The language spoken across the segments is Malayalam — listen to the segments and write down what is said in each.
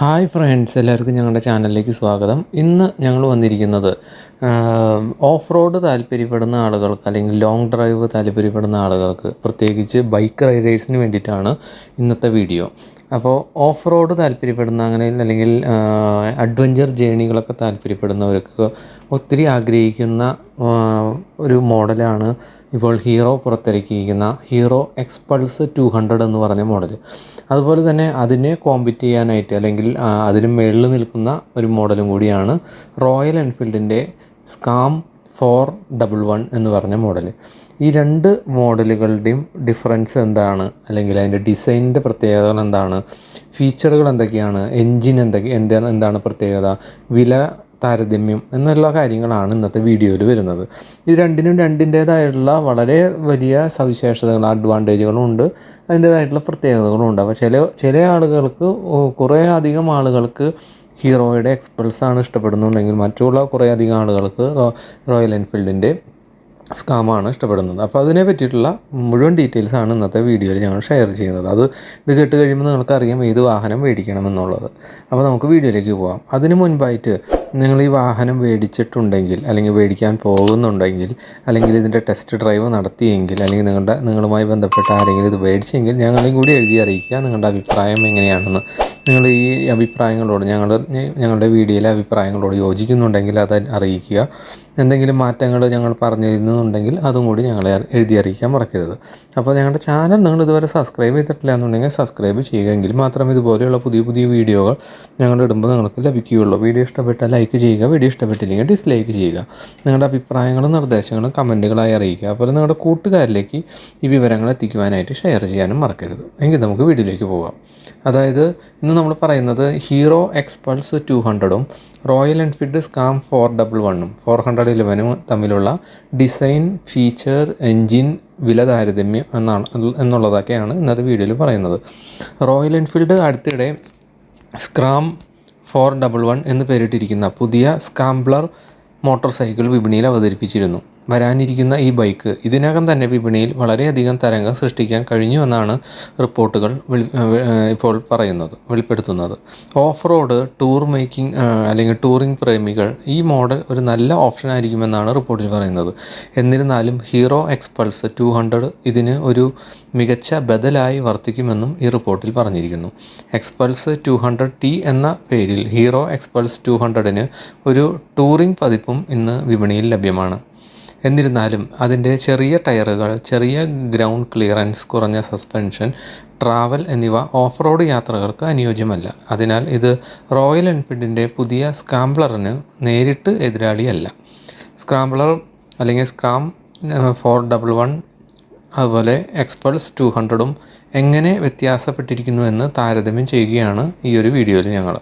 ഹായ് ഫ്രണ്ട്സ്, എല്ലാവർക്കും ഞങ്ങളുടെ ചാനലിലേക്ക് സ്വാഗതം. ഇന്ന് ഞങ്ങൾ വന്നിരിക്കുന്നത് ഓഫ് റോഡ് താല്പര്യപ്പെടുന്ന ആളുകൾക്ക് അല്ലെങ്കിൽ ലോങ് ഡ്രൈവ് താല്പര്യപ്പെടുന്ന ആളുകൾക്ക്, പ്രത്യേകിച്ച് ബൈക്ക് റൈഡേഴ്സിന് വേണ്ടിയിട്ടാണ് ഇന്നത്തെ വീഡിയോ. അപ്പോൾ ഓഫ് റോഡ് താല്പര്യപ്പെടുന്ന അല്ലെങ്കിൽ അഡ്വഞ്ചർ ജേണികളൊക്കെ താല്പര്യപ്പെടുന്നവർക്ക് ഒത്തിരി ആഗ്രഹിക്കുന്ന ഒരു മോഡലാണ് ഇപ്പോൾ ഹീറോ പുറത്തിറക്കിയിരിക്കുന്ന ഹീറോ എക്സ്പൾസ് 200 എന്ന് പറഞ്ഞ മോഡൽ. അതുപോലെ തന്നെ അതിനെ കോമ്പീറ്റ് ചെയ്യാനായിട്ട് അല്ലെങ്കിൽ അതിന് മുകളിൽ നിൽക്കുന്ന ഒരു മോഡലും കൂടിയാണ് റോയൽ എൻഫീൽഡിൻ്റെ സ്കാം 411 എന്ന് പറഞ്ഞ മോഡൽ. ഈ രണ്ട് മോഡലുകളുടെയും ഡിഫറൻസ് എന്താണ്, അല്ലെങ്കിൽ അതിൻ്റെ ഡിസൈനിൻ്റെ പ്രത്യേകതകൾ എന്താണ്, ഫീച്ചറുകൾ എന്തൊക്കെയാണ്, എൻജിൻ എന്താണ് പ്രത്യേകത, വില താരതമ്യം എന്നുള്ള കാര്യങ്ങളാണ് ഇന്നത്തെ വീഡിയോയിൽ വരുന്നത്. ഇത് രണ്ടിൻ്റേതായിട്ടുള്ള വളരെ വലിയ സവിശേഷതകൾ, അഡ്വാൻറ്റേജുകളും ഉണ്ട്, അതിൻ്റേതായിട്ടുള്ള പ്രത്യേകതകളും ഉണ്ട്. അപ്പോൾ ചില ആളുകൾക്ക്, കുറേ അധികം ആളുകൾക്ക് ഹീറോയുടെ എക്സ്പൾസാണ് ഇഷ്ടപ്പെടുന്നുണ്ടെങ്കിൽ മറ്റുള്ള കുറേ അധികം ആളുകൾക്ക് റോയൽ എൻഫീൽഡിൻ്റെ സ്കാമാണ് ഇഷ്ടപ്പെടുന്നത്. അപ്പോൾ അതിനെ പറ്റിയിട്ടുള്ള മുഴുവൻ ഡീറ്റെയിൽസാണ് ഇന്നത്തെ വീഡിയോയിൽ ഞങ്ങൾ ഷെയർ ചെയ്യുന്നത്. ഇത് കേട്ട് കഴിയുമ്പോൾ നിങ്ങൾക്കറിയാം ഏത് വാഹനം മേടിക്കണമെന്നുള്ളത്. അപ്പോൾ നമുക്ക് വീഡിയോയിലേക്ക് പോകാം. അതിന് മുൻപായിട്ട് നിങ്ങൾ ഈ വാഹനം മേടിച്ചിട്ടുണ്ടെങ്കിൽ, അല്ലെങ്കിൽ മേടിക്കാൻ പോകുന്നുണ്ടെങ്കിൽ, അല്ലെങ്കിൽ ഇതിൻ്റെ ടെസ്റ്റ് ഡ്രൈവ് നടത്തിയെങ്കിൽ, അല്ലെങ്കിൽ നിങ്ങളുമായി ബന്ധപ്പെട്ട ആരെങ്കിലും ഇത് മേടിച്ചെങ്കിൽ ഞങ്ങളെയും കൂടി എഴുതി അറിയിക്കുക നിങ്ങളുടെ അഭിപ്രായം എങ്ങനെയാണെന്ന്. നിങ്ങൾ ഈ അഭിപ്രായങ്ങളോട് ഞങ്ങളുടെ വീഡിയോയിലെ അഭിപ്രായങ്ങളോട് യോജിക്കുന്നുണ്ടെങ്കിൽ അത് അറിയിക്കുക. എന്തെങ്കിലും മാറ്റങ്ങൾ ഞങ്ങൾ പറഞ്ഞിരുന്നുണ്ടെങ്കിൽ അതും കൂടി ഞങ്ങളെ എഴുതി അറിയിക്കാൻ മറക്കരുത്. അപ്പോൾ ഞങ്ങളുടെ ചാനൽ നിങ്ങൾ ഇതുവരെ സബ്സ്ക്രൈബ് ചെയ്തിട്ടില്ല എന്നുണ്ടെങ്കിൽ സബ്സ്ക്രൈബ് ചെയ്യുകയെങ്കിൽ മാത്രമേ ഇതുപോലെയുള്ള പുതിയ വീഡിയോകൾ ഞങ്ങൾ ഇടുമ്പോൾ നിങ്ങൾക്ക് ലഭിക്കുകയുള്ളൂ. വീഡിയോ ഇഷ്ടപ്പെട്ടാൽ ലൈക്ക് ചെയ്യുക, വീഡിയോ ഇഷ്ടപ്പെട്ടില്ലെങ്കിൽ ഡിസ്ലൈക്ക് ചെയ്യുക. നിങ്ങളുടെ അഭിപ്രായങ്ങളും നിർദ്ദേശങ്ങളും കമൻറ്റുകളായി അറിയിക്കുക. അപ്പോൾ നിങ്ങളുടെ കൂട്ടുകാരിലേക്ക് ഈ വിവരങ്ങൾ എത്തിക്കുവാനായിട്ട് ഷെയർ ചെയ്യാനും മറക്കരുത്. എങ്കിൽ നമുക്ക് വീഡിയോയിലേക്ക് പോകാം. അതായത് ഇന്ന് നമ്മൾ പറയുന്നത് ഹീറോ എക്സ്പൾസ് 200ഉം റോയൽ എൻഫീൽഡ് സ്കാം 411ഉം തമ്മിലുള്ള ഡിസൈൻ, ഫീച്ചർ, എൻജിൻ, വില താരതമ്യം എന്നുള്ളതൊക്കെയാണ് ഇന്നത്തെ വീഡിയോയിൽ പറയുന്നത്. റോയൽ എൻഫീൽഡ് അടുത്തിടെ സ്ക്രാം 411 എന്ന് പേരിട്ടിരിക്കുന്ന പുതിയ സ്കാംബ്ലർ മോട്ടോർ സൈക്കിൾ വിപണിയിൽ അവതരിപ്പിച്ചിരുന്നു. വരാനിരിക്കുന്ന ഈ ബൈക്ക് ഇതിനകം തന്നെ വിപണിയിൽ വളരെയധികം തരംഗം സൃഷ്ടിക്കാൻ കഴിഞ്ഞു എന്നാണ് റിപ്പോർട്ടുകൾ ഇപ്പോൾ വെളിപ്പെടുത്തുന്നത്. ഓഫ് റോഡ് അല്ലെങ്കിൽ ടൂറിംഗ് പ്രേമികൾ ഈ മോഡൽ ഒരു നല്ല ഓപ്ഷൻ ആയിരിക്കുമെന്നാണ് റിപ്പോർട്ടിൽ പറയുന്നത്. എന്നിരുന്നാലും ഹീറോ എക്സ്പൾസ് 200 ഇതിന് ഒരു മികച്ച ബദലായി വർത്തിക്കുമെന്നും ഈ റിപ്പോർട്ടിൽ പറഞ്ഞിരിക്കുന്നു. എക്സ്പൾസ് 200T എന്ന പേരിൽ ഹീറോ എക്സ്പൾസ് 200ന് ഒരു ടൂറിംഗ് പതിപ്പും ഇന്ന് വിപണിയിൽ ലഭ്യമാണ്. എന്നിരുന്നാലും അതിൻ്റെ ചെറിയ ടയറുകൾ, ചെറിയ ഗ്രൗണ്ട് ക്ലിയറൻസ്, കുറഞ്ഞ സസ്പെൻഷൻ, ട്രാവൽ എന്നിവ ഓഫ് റോഡ് യാത്രകൾക്ക് അനുയോജ്യമല്ല. അതിനാൽ ഇത് റോയൽ എൻഫീൽഡിൻ്റെ പുതിയ സ്കാംബ്ലറിന് നേരിട്ട് എതിരാളിയല്ല. സ്ക്രാംബ്ലർ അല്ലെങ്കിൽ സ്ക്രാം 411 അതുപോലെ എക്സ്പൾസ് 200ഉം എങ്ങനെ വ്യത്യാസപ്പെട്ടിരിക്കുന്നു എന്ന് താരതമ്യം ചെയ്യുകയാണ് ഈ ഒരു വീഡിയോയിൽ ഞങ്ങൾ.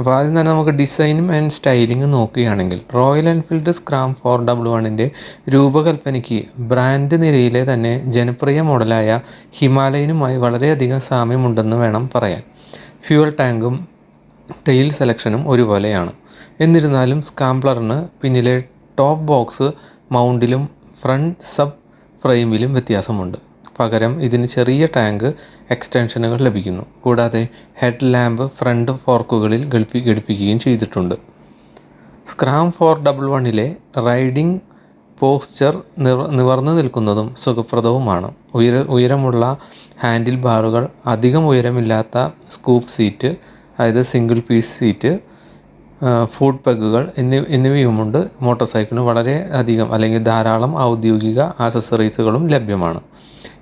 അപ്പോൾ ആദ്യം തന്നെ നമുക്ക് ഡിസൈനും ആൻഡ് സ്റ്റൈലിങ്ങും നോക്കുകയാണെങ്കിൽ, റോയൽ എൻഫീൽഡ് സ്ക്രാം 411ൻ്റെ രൂപകൽപ്പനയ്ക്ക് ബ്രാൻഡ് നിരയിലെ തന്നെ ജനപ്രിയ മോഡലായ ഹിമാലയനുമായി വളരെയധികം സാമ്യമുണ്ടെന്ന് വേണം പറയാൻ. ഫ്യൂവൽ ടാങ്കും ടെയിൽ സെലക്ഷനും ഒരുപോലെയാണ്. എന്നിരുന്നാലും സ്കാംബ്ലറിന് പിന്നിലെ ടോപ്പ് ബോക്സ് മൗണ്ടിലും ഫ്രണ്ട് സബ് ഫ്രെയിമിലും വ്യത്യാസമുണ്ട്. പകരം ഇതിന് ചെറിയ ടാങ്ക് എക്സ്റ്റൻഷനുകൾ ലഭിക്കുന്നു. കൂടാതെ ഹെഡ് ലാമ്പ് ഫ്രണ്ട് ഫോർക്കുകളിൽ ഘടിപ്പിക്കുകയും ചെയ്തിട്ടുണ്ട്. സ്ക്രാം 411ലെ റൈഡിംഗ് പോസ്ചർ നിവർന്നു നിൽക്കുന്നതും സുഖപ്രദവുമാണ്. ഉയരമുള്ള ഹാൻഡിൽ ബാറുകൾ, അധികം ഉയരമില്ലാത്ത സ്കൂപ്പ് സീറ്റ്, അതായത് സിംഗിൾ പീസ് സീറ്റ്, ഫുഡ് പെഗുകൾ എന്നിവയുമുണ്ട്. മോട്ടോർ സൈക്കിളിന് വളരെ അധികം അല്ലെങ്കിൽ ധാരാളം ഔദ്യോഗിക ആക്സസറീസുകളും ലഭ്യമാണ്.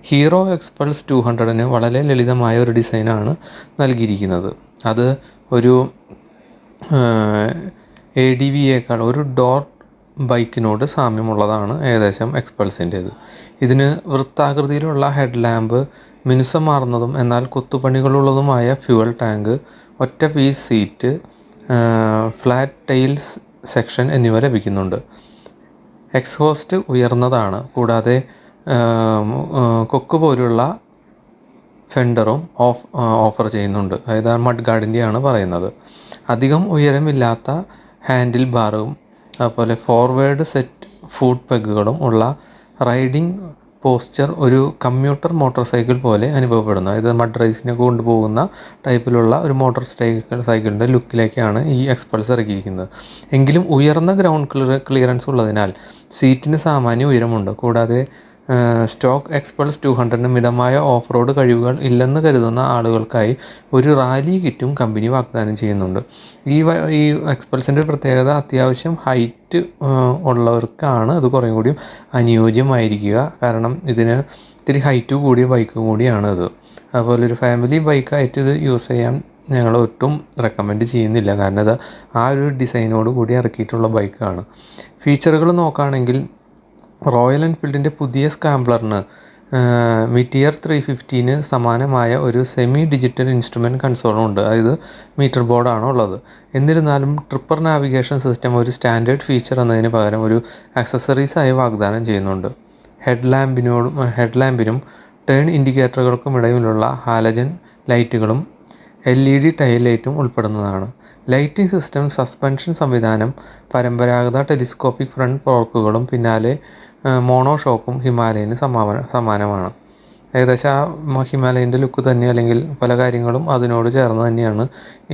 ഹീറോ എക്സ്പൾസ് 200ന് വളരെ ലളിതമായ ഒരു ഡിസൈനാണ് നൽകിയിരിക്കുന്നത്. അത് ഒരു ADVയേക്കാൾ ഒരു ഡോർ ബൈക്കിനോട് സാമ്യമുള്ളതാണ് ഏകദേശം എക്സ്പൾസിൻ്റേത്. ഇതിന് വൃത്താകൃതിയിലുള്ള ഹെഡ് ലാമ്പ്, മിനുസമാർന്നതും എന്നാൽ കൊത്തുപണികളുള്ളതുമായ ഫ്യൂവൽ ടാങ്ക്, ഒറ്റ piece seat, flat tails section എന്നിവ ലഭിക്കുന്നുണ്ട്. എക്സ്ഹോസ്റ്റ് ഉയർന്നതാണ്. കൂടാതെ കൊക്ക് പോലുള്ള ഫെൻഡറും ഓഫർ ചെയ്യുന്നുണ്ട്. അതായത് മഡ് ഗാർഡിൻ്റെയാണ് പറയുന്നത്. അധികം ഉയരമില്ലാത്ത ഹാൻഡിൽ ബാറും അതുപോലെ ഫോർവേഡ് സെറ്റ് ഫുഡ് പെഗുകളും ഉള്ള റൈഡിംഗ് പോസ്ചർ ഒരു കമ്മ്യൂട്ടർ മോട്ടോർ സൈക്കിൾ പോലെ അനുഭവപ്പെടുന്നു. അതായത് മഡ് റേസിനൊക്കെ കൊണ്ടുപോകുന്ന ടൈപ്പിലുള്ള ഒരു മോട്ടോർ സൈക്കിളിൻ്റെ ലുക്കിലേക്കാണ് ഈ എക്സ്പൾസ് ഇറക്കിയിരിക്കുന്നത്. എങ്കിലും ഉയർന്ന ഗ്രൗണ്ട് ക്ലിയറൻസ് ഉള്ളതിനാൽ സീറ്റിന് സാമാന്യ ഉയരമുണ്ട്. കൂടാതെ സ്റ്റോക്ക് എക്സ്പൾസ് 200ന് മിതമായ ഓഫ് റോഡ് കഴിവുകൾ ഇല്ലെന്ന് കരുതുന്ന ആളുകൾക്കായി ഒരു റാലി കിറ്റും കമ്പനി വാഗ്ദാനം ചെയ്യുന്നുണ്ട്. ഈ എക്സ്പൾസിൻ്റെ പ്രത്യേകത അത്യാവശ്യം ഹൈറ്റ് ഉള്ളവർക്കാണ് അത് കുറേ കൂടി അനുയോജ്യമായിരിക്കുക. കാരണം ഇതിന് ഇത്തിരി ഹൈറ്റ് കൂടിയ ബൈക്ക് കൂടിയാണ് ഇത്. അതുപോലെ ഒരു ഫാമിലി ബൈക്കായിട്ട് ഇത് യൂസ് ചെയ്യാൻ ഞങ്ങൾ ഒട്ടും റെക്കമെൻഡ് ചെയ്യുന്നില്ല. കാരണം ഇത് ആ ഒരു ഡിസൈനോട് കൂടി ഇറക്കിയിട്ടുള്ള ബൈക്കാണ്. ഫീച്ചറുകൾ നോക്കുകയാണെങ്കിൽ റോയൽ എൻഫീൽഡിൻ്റെ പുതിയ സ്ക്രാംബ്ലറിന് മിറ്റിയർ 350ന് സമാനമായ ഒരു സെമി ഡിജിറ്റൽ ഇൻസ്ട്രുമെൻറ്റ് കൺസോളും ഉണ്ട്. അതായത് മീറ്റർ ബോർഡാണ് ഉള്ളത്. എന്നിരുന്നാലും ട്രിപ്പർ നാവിഗേഷൻ സിസ്റ്റം ഒരു സ്റ്റാൻഡേർഡ് ഫീച്ചർ എന്നതിന് പകരം ഒരു ആക്സസറീസായി വാഗ്ദാനം ചെയ്യുന്നുണ്ട്. ഹെഡ്ലാമ്പിനും ടേൺ ഇൻഡിക്കേറ്ററുകൾക്കും ഇടയിലുള്ള ഹാലജൻ ലൈറ്റുകളും LED ടൈൽ ലൈറ്റും ഉൾപ്പെടുന്നതാണ്. ലൈറ്റിംഗ് സിസ്റ്റം, സസ്പെൻഷൻ സംവിധാനം, പരമ്പരാഗത ടെലിസ്കോപ്പിക് ഫ്രണ്ട് ഫോർക്കുകളും പിന്നാലെ മോണോ ഷോക്കും ഹിമാലയന് സമാനമാണ്. ഏകദേശം ആ ഹിമാലയൻ്റെ ലുക്ക് തന്നെ, അല്ലെങ്കിൽ പല കാര്യങ്ങളും അതിനോട് ചേർന്ന് തന്നെയാണ്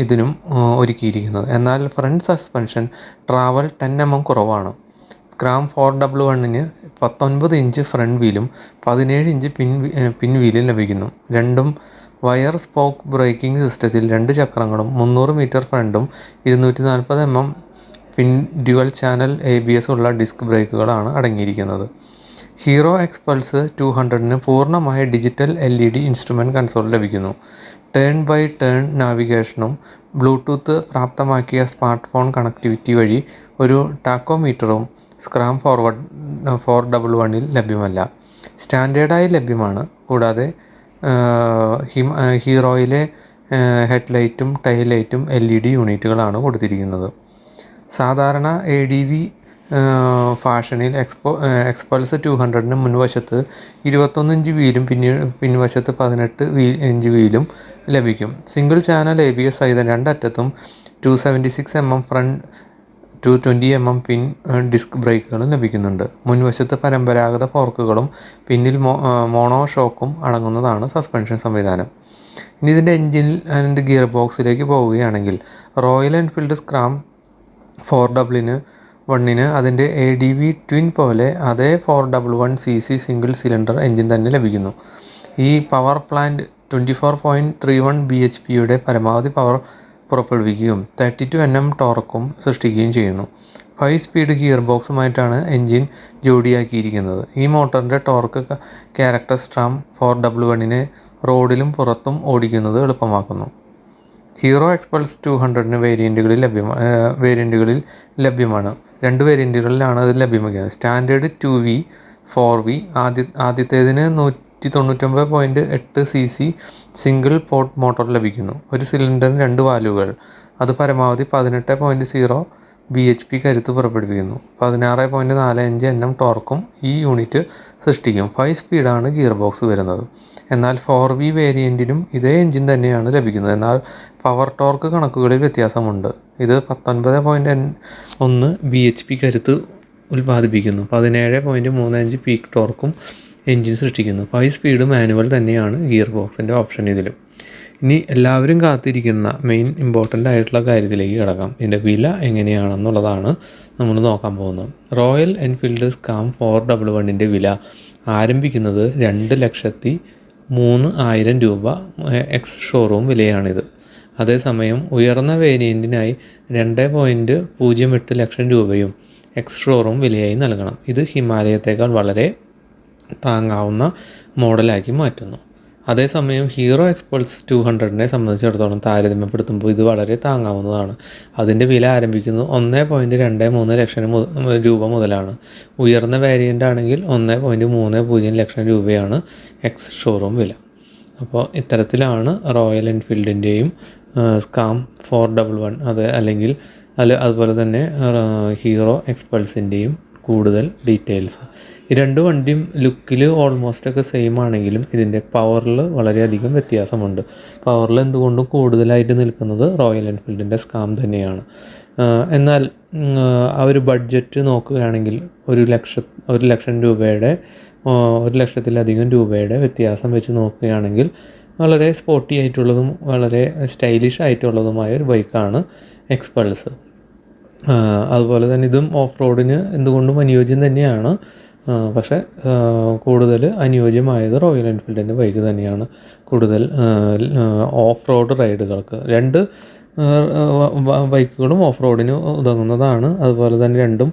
ഇതിനും ഒരുക്കിയിരിക്കുന്നത്. എന്നാൽ ഫ്രണ്ട് സസ്പെൻഷൻ ട്രാവൽ 10 mm കുറവാണ്. സ്ക്രാം 411ന് 19 ഇഞ്ച് ഫ്രണ്ട് വീലും 17 ഇഞ്ച് പിൻ വീലും ലഭിക്കുന്നു. രണ്ടും വയർ സ്പോക്ക് ബ്രേക്കിംഗ് സിസ്റ്റത്തിൽ 2 ചക്രങ്ങളും 300 മീറ്റർ ഫ്രണ്ടും 240 mm പിൻ ഡ്യുവൽ ചാനൽ ABS ഉള്ള ഡിസ്ക് ബ്രേക്കുകളാണ് അടങ്ങിയിരിക്കുന്നത്. ഹീറോ എക്സ്പൾസ് 200ന് പൂർണ്ണമായ ഡിജിറ്റൽ LED ഇൻസ്ട്രുമെൻറ്റ് കൺസോൾ ലഭിക്കുന്നു. ടേൺ ബൈ ടേൺ നാവിഗേഷനും ബ്ലൂടൂത്ത് പ്രാപ്തമാക്കിയ സ്മാർട്ട് ഫോൺ കണക്ടിവിറ്റി വഴി ഒരു ടാക്കോമീറ്ററും സ്ക്രാം 411ൽ ലഭ്യമല്ല. സ്റ്റാൻഡേർഡായി ലഭ്യമാണ്. കൂടാതെ ഹീറോയിലെ ഹെഡ്ലൈറ്റും ടൈൽ ലൈറ്റും LED യൂണിറ്റുകളാണ് കൊടുത്തിരിക്കുന്നത്. സാധാരണ ADV ഫാഷനിൽ എക്സ്പൾസ് 200ന് മുൻവശത്ത് 21 ഇഞ്ച് വീലും പിൻവശത്ത് 18 ഇഞ്ച് വീലും ലഭിക്കും. സിംഗിൾ ചാനൽ ABS സഹിതം രണ്ടറ്റത്തും 276 mm ഫ്രണ്ട് 220 mm പിൻ ഡിസ്ക് ബ്രേക്കുകളും ലഭിക്കുന്നുണ്ട്. മുൻവശത്ത് പരമ്പരാഗത ഫോർക്കുകളും പിന്നിൽ മോണോ ഷോക്കും അടങ്ങുന്നതാണ് സസ്പെൻഷൻ സംവിധാനം. ഇനി ഇതിൻ്റെ എൻജിൻ ആൻഡ് ഗിയർ ബോക്സിലേക്ക് പോവുകയാണെങ്കിൽ റോയൽ എൻഫീൽഡ് സ്ക്രാം 411ന് അതിൻ്റെ ADV ട്വിൻ പോലെ അതേ 411cc സിംഗിൾ സിലിണ്ടർ എൻജിൻ തന്നെ ലഭിക്കുന്നു. ഈ പവർ പ്ലാന്റ് 24.31 bhpയുടെ പരമാവധി പവർ പുറപ്പെടുവിക്കുകയും 32 Nm ടോർക്കും സൃഷ്ടിക്കുകയും ചെയ്യുന്നു. 5 സ്പീഡ് ഗിയർ ബോക്സുമായിട്ടാണ് എൻജിൻ ജോഡിയാക്കിയിരിക്കുന്നത്. ഈ മോട്ടറിൻ്റെ ടോർക്ക് ക്യാരക്ടർ സ്ക്രാം 411നെ റോഡിലും പുറത്തും ഓടിക്കുന്നത് എളുപ്പമാക്കുന്നു. ഹീറോ എക്സ്പൾസ് 200ന് വേരിയൻറ്റുകളിൽ ലഭ്യമാണ്. 2 വേരിയൻറ്റുകളിലാണ് അത് ലഭ്യമാക്കുന്നത്. Standard 2V 4V. ആദ്യത്തേതിന് 199.8 cc single port motor ലഭിക്കുന്നു. ഒരു സിലിണ്ടറിന് 2 വാൽവുകൾ. അത് പരമാവധി 18.0 bhp കരുത്ത് പുറപ്പെടുവിക്കുന്നു. 16.45 Nm ടോർക്കും ഈ യൂണിറ്റ് സൃഷ്ടിക്കും. 5 സ്പീഡാണ് ഗിയർ ബോക്സ് വരുന്നത്. എന്നാൽ 4V വേരിയൻറ്റിനും ഇതേ എൻജിൻ തന്നെയാണ് ലഭിക്കുന്നത്. എന്നാൽ പവർ ടോർക്ക് കണക്കുകളിൽ വ്യത്യാസമുണ്ട്. ഇത് 19.1 bhp കരുത്ത് ഉൽപ്പാദിപ്പിക്കുന്നു. 17.35 പീക്ക് ടോർക്കും എൻജിൻ സൃഷ്ടിക്കുന്നു. 5 സ്പീഡ് മാനുവൽ തന്നെയാണ് ഗിയർ ബോക്സിൻ്റെ ഓപ്ഷൻ ഇതിലും. ഇനി എല്ലാവരും കാത്തിരിക്കുന്ന മെയിൻ ഇമ്പോർട്ടൻ്റ് ആയിട്ടുള്ള കാര്യത്തിലേക്ക് കിടക്കാം. ഇതിൻ്റെ വില എങ്ങനെയാണെന്നുള്ളതാണ് നമ്മൾ നോക്കാൻ പോകുന്നത്. റോയൽ എൻഫീൽഡ് സ്ക്രാം 411ൻ്റെ വില ആരംഭിക്കുന്നത് 2,03,000 രൂപ എക്സ് ഷോറൂം വിലയാണിത്. അതേസമയം ഉയർന്ന വേരിയൻറ്റിനായി 2.08 ലക്ഷം രൂപയും എക്സ് ഷോറൂം വിലയായി നൽകണം. ഇത് ഹിമാലയത്തേക്കാൾ വളരെ താങ്ങാവുന്ന മോഡലാക്കി മാറ്റുന്നു. അതേസമയം ഹീറോ എക്സ്പൾസ് 200നെ സംബന്ധിച്ചിടത്തോളം താരതമ്യപ്പെടുത്തുമ്പോൾ ഇത് വളരെ താങ്ങാവുന്നതാണ്. അതിൻ്റെ വില ആരംഭിക്കുന്നത് 1.23 ലക്ഷം രൂപ മുതലാണ്. ഉയർന്ന വേരിയൻ്റ് ആണെങ്കിൽ 1.30 ലക്ഷം രൂപയാണ് എക്സ് ഷോറൂം വില. അപ്പോൾ ഇത്തരത്തിലാണ് റോയൽ എൻഫീൽഡിൻ്റെയും സ്ക്രാം 411 അല്ലെങ്കിൽ അതുപോലെ തന്നെ ഹീറോ എക്സ്പൾസിൻ്റെയും കൂടുതൽ ഡീറ്റെയിൽസ്. ഈ 2 വണ്ടിയും ലുക്കിൽ ഓൾമോസ്റ്റ് ഒക്കെ സെയിം ആണെങ്കിലും ഇതിൻ്റെ പവറിൽ വളരെയധികം വ്യത്യാസമുണ്ട്. പവറിൽ എന്തുകൊണ്ടും കൂടുതലായിട്ട് നിൽക്കുന്നത് റോയൽ എൻഫീൽഡിൻ്റെ സ്ക്രാം തന്നെയാണ്. എന്നാൽ ആ ഒരു ബഡ്ജറ്റ് നോക്കുകയാണെങ്കിൽ 1 ലക്ഷം രൂപയുടെ 1,00,000-ലധികം രൂപയുടെ വ്യത്യാസം വെച്ച് നോക്കുകയാണെങ്കിൽ വളരെ സ്പോർട്ടി ആയിട്ടുള്ളതും വളരെ സ്റ്റൈലിഷ് ആയിട്ടുള്ളതുമായ ഒരു ബൈക്കാണ് എക്സ്പൾസ്. അതുപോലെ തന്നെ ഇതും ഓഫ് റോഡിന് എന്തുകൊണ്ടും അനുയോജ്യം തന്നെയാണ്. പക്ഷേ കൂടുതൽ അനുയോജ്യമായത് റോയൽ എൻഫീൽഡിൻ്റെ ബൈക്ക് തന്നെയാണ് കൂടുതൽ ഓഫ് റോഡ് റൈഡുകൾക്ക്. രണ്ട് ബൈക്കുകളും ഓഫ് റോഡിന് ഉതകുന്നതാണ്. അതുപോലെ തന്നെ രണ്ടും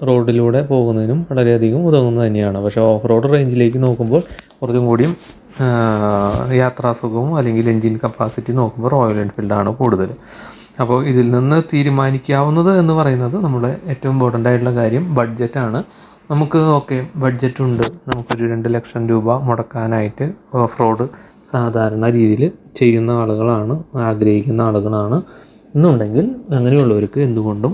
റോഡിലൂടെ പോകുന്നതിനും വളരെയധികം ഉതകുന്നത് തന്നെയാണ്. പക്ഷേ ഓഫ് റോഡ് റേഞ്ചിലേക്ക് നോക്കുമ്പോൾ കുറച്ചും കൂടിയും യാത്രാസുഖവും അല്ലെങ്കിൽ എൻജിൻ കപ്പാസിറ്റി നോക്കുമ്പോൾ റോയൽ എൻഫീൽഡാണ് കൂടുതൽ. അപ്പോൾ ഇതിൽ നിന്ന് തീരുമാനിക്കാവുന്നത് എന്ന് പറയുന്നത് നമ്മുടെ ഏറ്റവും ഇമ്പോർട്ടൻ്റ് ആയിട്ടുള്ള കാര്യം ബഡ്ജറ്റാണ്. നമുക്ക് ബഡ്ജറ്റുണ്ട്, നമുക്കൊരു 2,00,000 രൂപ മുടക്കാനായിട്ട് ഓഫ് റോഡ് സാധാരണ രീതിയിൽ ചെയ്യുന്ന ആളുകളാണ്, ആഗ്രഹിക്കുന്ന ആളുകളാണ് എന്നുണ്ടെങ്കിൽ അങ്ങനെയുള്ളവർക്ക് എന്തുകൊണ്ടും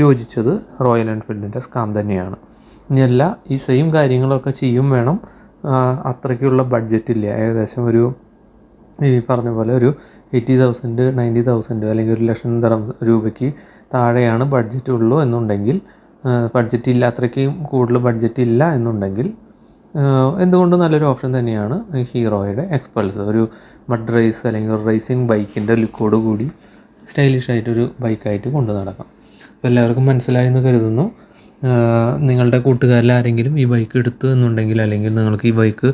യോജിച്ചത് റോയൽ എൻഫീൽഡിൻ്റെ സ്കാം തന്നെയാണ്. ഇനിയല്ല ഈ സെയിം കാര്യങ്ങളൊക്കെ ചെയ്യും വേണം, അത്രയ്ക്കുള്ള ബഡ്ജറ്റില്ല, ഏകദേശം ഒരു ഈ പറഞ്ഞ പോലെ ഒരു 80,000 90,000 അല്ലെങ്കിൽ 1,00,000 രൂപയ്ക്ക് താഴെയാണ് ബഡ്ജറ്റ് ഉള്ളൂ എന്നുണ്ടെങ്കിൽ, ബഡ്ജറ്റ് ഇല്ല, അത്രയ്ക്കും കൂടുതൽ ബഡ്ജറ്റ് ഇല്ല എന്നുണ്ടെങ്കിൽ എന്തുകൊണ്ട് നല്ലൊരു ഓപ്ഷൻ തന്നെയാണ് ഹീറോയുടെ എക്സ്പൾസ്. ഒരു മഡ് റേസ് അല്ലെങ്കിൽ ഒരു റേസിംഗ് ബൈക്കിൻ്റെ ലുക്കോട് കൂടി സ്റ്റൈലിഷ് ആയിട്ടൊരു ബൈക്കായിട്ട് കൊണ്ടു നടക്കാം. അപ്പോൾ എല്ലാവർക്കും മനസ്സിലായി എന്ന് കരുതുന്നു. നിങ്ങളുടെ കൂട്ടുകാരിൽ ആരെങ്കിലും ഈ ബൈക്ക് എടുത്തു എന്നുണ്ടെങ്കിൽ, അല്ലെങ്കിൽ നിങ്ങൾക്ക് ഈ ബൈക്ക്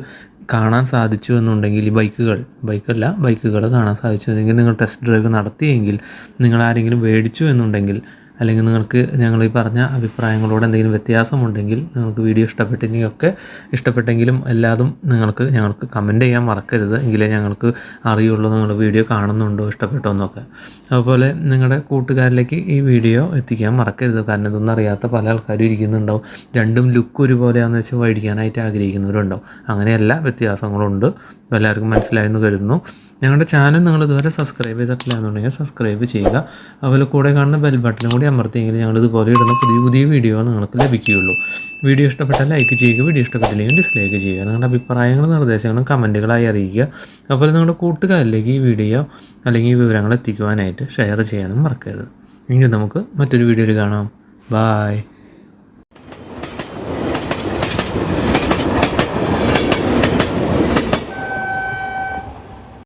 കാണാൻ സാധിച്ചു എന്നുണ്ടെങ്കിൽ, ഈ ബൈക്കുകൾ കാണാൻ സാധിച്ചു, നിങ്ങൾ ടെസ്റ്റ് ഡ്രൈവ് നടത്തിയെങ്കിൽ, നിങ്ങൾ ആരെങ്കിലും മേടിച്ചു എന്നുണ്ടെങ്കിൽ, അല്ലെങ്കിൽ നിങ്ങൾക്ക് ഞങ്ങൾ ഈ പറഞ്ഞ അഭിപ്രായങ്ങളോട് എന്തെങ്കിലും വ്യത്യാസമുണ്ടെങ്കിൽ, നിങ്ങൾക്ക് വീഡിയോ ഇഷ്ടപ്പെട്ടെങ്കിലും എല്ലാതും ഞങ്ങൾക്ക് കമൻറ്റ് ചെയ്യാൻ മറക്കരുത്. എങ്കിലേ ഞങ്ങൾക്ക് അറിയുള്ളൂ നിങ്ങൾ വീഡിയോ കാണുന്നുണ്ടോ, ഇഷ്ടപ്പെട്ടോ എന്നൊക്കെ. അതുപോലെ നിങ്ങളുടെ കൂട്ടുകാരിലേക്ക് ഈ വീഡിയോ എത്തിക്കാൻ മറക്കരുത്. കാരണം ഇതൊന്നും അറിയാത്ത പല ആൾക്കാരും ഇരിക്കുന്നുണ്ടാവും. രണ്ടും ലുക്ക് ഒരുപോലെയാണെന്ന് വെച്ചാൽ മേടിക്കാനായിട്ട് ആഗ്രഹിക്കുന്നവരുണ്ടാവും. അങ്ങനെയല്ല, വ്യത്യാസങ്ങളുണ്ട്. എല്ലാവർക്കും മനസ്സിലായെന്ന് കരുതുന്നു. ഞങ്ങളുടെ ചാനൽ നിങ്ങൾ ഇതുവരെ സബ്സ്ക്രൈബ് ചെയ്തിട്ടില്ല എന്നുണ്ടെങ്കിൽ സബ്സ്ക്രൈബ് ചെയ്യുക. അതുപോലെ കൂടെ കാണുന്ന ബെൽ ബട്ടനും കൂടി അമർത്തിയെങ്കിൽ ഞങ്ങൾ ഇതുപോലെ ഇടുന്ന പുതിയ വീഡിയോകൾ നിങ്ങൾക്ക് ലഭിക്കുകയുള്ളൂ. വീഡിയോ ഇഷ്ടപ്പെട്ടാൽ ലൈക്ക് ചെയ്യുക, വീഡിയോ ഇഷ്ടപ്പെട്ടില്ലെങ്കിൽ ഡിസ്ലൈക്ക് ചെയ്യുക. നിങ്ങളുടെ അഭിപ്രായങ്ങളും നിർദ്ദേശങ്ങളും കമൻറ്റുകളായി അറിയിക്കുക. അതുപോലെ നിങ്ങളുടെ കൂട്ടുകാരിലേക്ക് ഈ വീഡിയോ അല്ലെങ്കിൽ ഈ വിവരങ്ങൾ എത്തിക്കുവാനായിട്ട് ഷെയർ ചെയ്യാനും മറക്കരുത്. ഇനി നമുക്ക് മറ്റൊരു വീഡിയോയിൽ കാണാം. ബായ്.